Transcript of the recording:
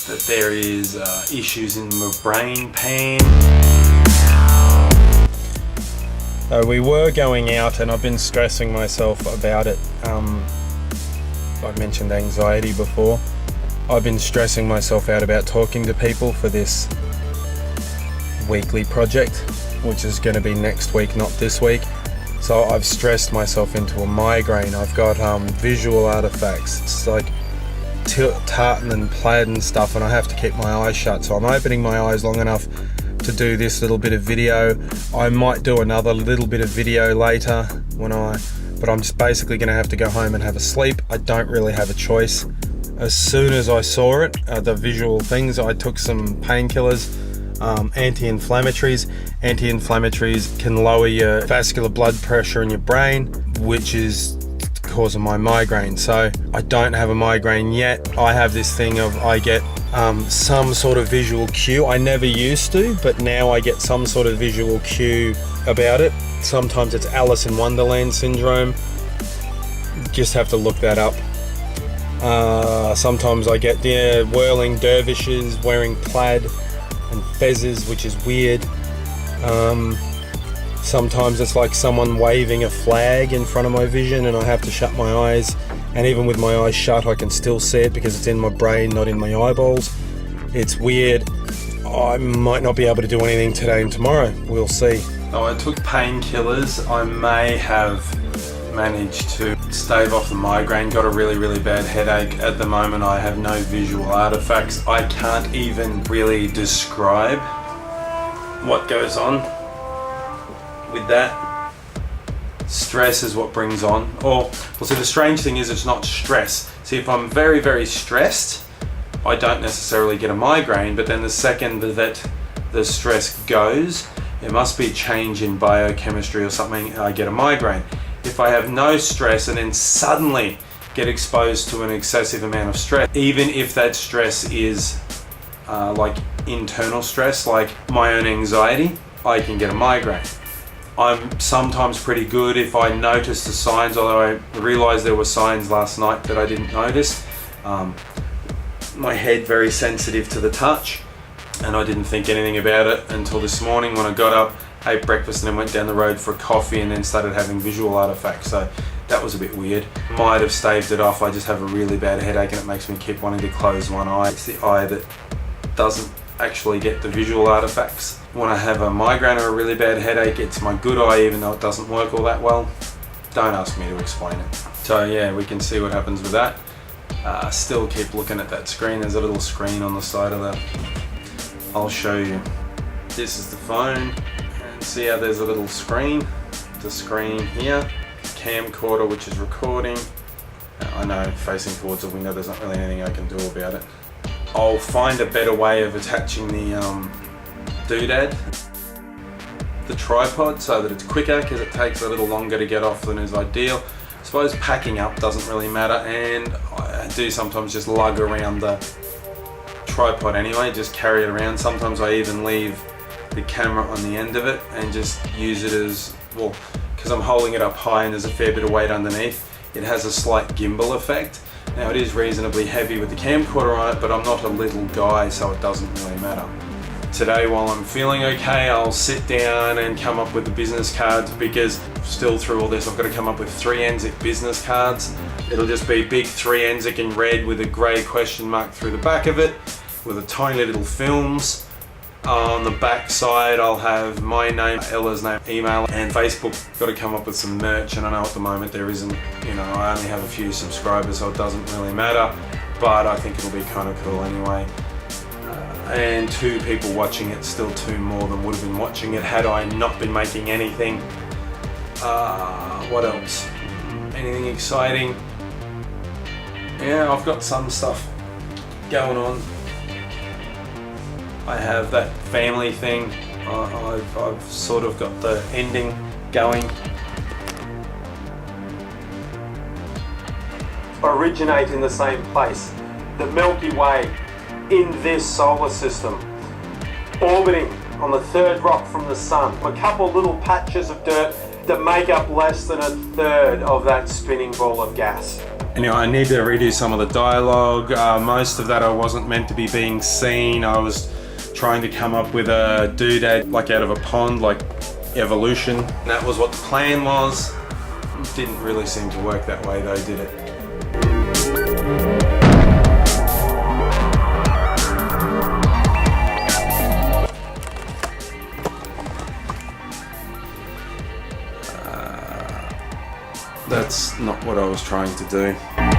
that there is issues in my brain pain. We were going out and I've been stressing myself about it. I mentioned anxiety before. I've been stressing myself out about talking to people for this weekly project, which is going to be next week, not this week. So I've stressed myself into a migraine. I've got visual artifacts. It's like tartan and plaid and stuff, and I have to keep my eyes shut. So I'm opening my eyes long enough to do this little bit of video. I might do another little bit of video later but I'm just basically going to have to go home and have a sleep. I don't really have a choice. As soon as I saw it, the visual things, I took some painkillers, anti-inflammatories. Anti-inflammatories can lower your vascular blood pressure in your brain, which is causing my migraine. So I don't have a migraine yet. I have this thing of I get some sort of visual cue. I never used to, but now I get some sort of visual cue about it. Sometimes it's Alice in Wonderland syndrome. Just have to look that up. Sometimes I get whirling dervishes wearing plaid and fezzes, which is weird. Sometimes it's like someone waving a flag in front of my vision and I have to shut my eyes, and even with my eyes shut I can still see it because it's in my brain, not in my eyeballs. It's weird. I might not be able to do anything today and tomorrow. We'll see. Oh, I took painkillers. I may have managed to stave off the migraine. Got a really bad headache. At the moment I have no visual artifacts. I can't even really describe what goes on with that. Stress is what brings on, so the strange thing is it's not stress. See, if I'm very stressed, I don't necessarily get a migraine, but then the second that the stress goes, it must be a change in biochemistry or something, I get a migraine. If I have no stress and then suddenly get exposed to an excessive amount of stress, even if that stress is like internal stress, like my own anxiety, I can get a migraine. I'm sometimes pretty good if I notice the signs, although I realized there were signs last night that I didn't notice. My head very sensitive to the touch, and I didn't think anything about it until this morning when I got up, ate breakfast and then went down the road for a coffee and then started having visual artifacts. So that was a bit weird. Might have staved it off. I just have a really bad headache and it makes me keep wanting to close one eye. It's the eye that doesn't actually get the visual artifacts. When I have a migraine or a really bad headache, it's my good eye, even though it doesn't work all that well. Don't ask me to explain it. So yeah, we can see what happens with that. Still keep looking at that screen. There's a little screen on the side of that. I'll show you. This is the phone, and see how there's a little screen. The screen here, camcorder which is recording. I know facing towards a window there's not really anything I can do about it. I'll find a better way of attaching the doodad, the tripod, so that it's quicker, because it takes a little longer to get off than is ideal. I suppose packing up doesn't really matter, and I do sometimes just lug around the tripod anyway, just carry it around. Sometimes I even leave the camera on the end of it and just use it as, well, because I'm holding it up high and there's a fair bit of weight underneath, it has a slight gimbal effect. Now it is reasonably heavy with the camcorder on it, but I'm not a little guy, so it doesn't really matter. Today, while I'm feeling okay, I'll sit down and come up with the business cards, because still through all this I've got to come up with 3 NZIC business cards. It'll just be big 3 NZIC in red with a grey question mark through the back of it, with a tiny little films. On the back side I'll have my name, Ella's name, email and Facebook. Got to come up with some merch, and I know at the moment there isn't, I only have a few subscribers, so it doesn't really matter, but I think it'll be kind of cool anyway. And 2 people watching it, still 2 more than would have been watching it had I not been making anything. What else? Anything exciting? Yeah, I've got some stuff going on. I have that family thing. I've sort of got the ending going. Originate in the same place. The Milky Way in this solar system, orbiting on the 3rd rock from the sun. A couple little patches of dirt that make up less than a third of that spinning ball of gas. Anyway, I need to redo some of the dialogue. Most of that I wasn't meant to be being seen. I was trying to come up with a doodad like out of a pond, like evolution. And that was what the plan was. It didn't really seem to work that way though, did it? That's not what I was trying to do.